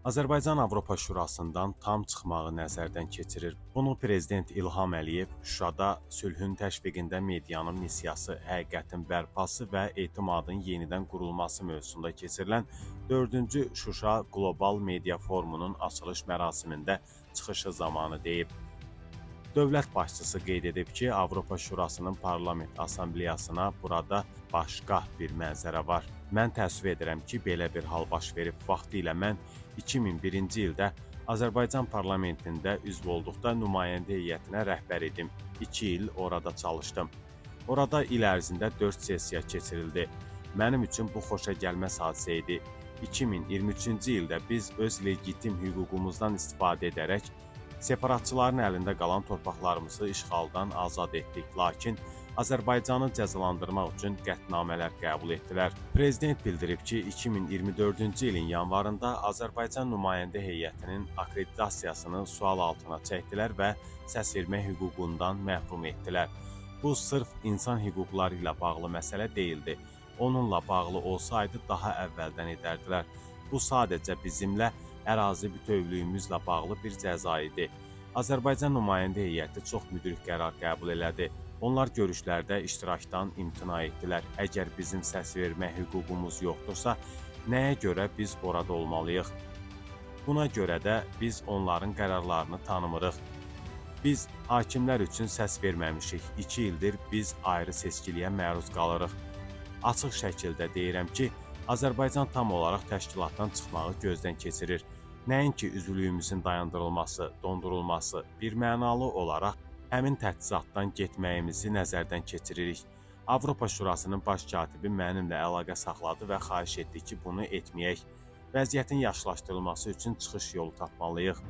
Azərbaycan Avropa Şurasından tam çıxmağı nəzərdən keçirir. Bunu Prezident İlham Əliyev Şuşada sülhün təşviqində medianın missiyası, həqiqətin bərpası və etimadın yenidən qurulması mövzusunda keçirilən 4-cü Şuşa Qlobal Media Forumunun açılış mərasimində çıxışı zamanı deyib. Dövlət başçısı qeyd edib ki, Avropa Şurasının Parlament Assambleyasına burada başqa bir mənzərə var. Mən təəssüf edirəm ki, belə bir hal baş verib. Vaxtilə mən 2001-ci ildə Azərbaycan parlamentində üzv olduqda nümayəndə heyətinə rəhbər idim. 2 il orada çalışdım. Orada il ərzində 4 sessiya keçirildi. Mənim üçün bu xoşa gəlməz hadisə idi. 2023-cü ildə biz öz legitim hüququmuzdan istifadə edərək separatçıların əlində qalan torpaqlarımızı işğaldan azad etdik, lakin Azərbaycanı cəzalandırmaq üçün qətnamələr qəbul etdilər. Prezident bildirib ki, 2024-cü ilin yanvarında Azərbaycan nümayəndə heyətinin akreditasiyasını sual altına çəkdilər və səsvermə hüququndan məhrum etdilər. Bu sırf insan hüquqları ilə bağlı məsələ deyildi. Onunla bağlı olsaydı daha əvvəldən edərdilər. Bu sadəcə bizimlə ərazi bütövlüyümüzlə bağlı bir cəza idi. Azərbaycan nümayəndə heyəti çox müdrik qərar qəbul elədi. Onlar görüşlərdə iştirakdan imtina etdilər. Əgər bizim səs vermə hüququmuz yoxdursa, nəyə görə biz orada olmalıyıq? Buna görə də biz onların qərarlarını tanımırıq. Biz hakimlər üçün səs verməmişik. 2 ildir biz ayrı seçkiliyə məruz qalırıq. Açıq şəkildə deyirəm ki, Azərbaycan tam olaraq təşkilatdan çıxmağı gözdən keçirir. Nəinki üzvlüyümüzün dayandırılması, dondurulması, bir mənalı olaraq həmin təchizatdan getməyimizi nəzərdən keçiririk. Avropa Şurasının baş katibi mənimlə əlaqə saxladı və xahiş etdi ki, bunu etməyək. Vəziyyətin yaxşılaşdırılması üçün çıxış yolu tapmalıyıq.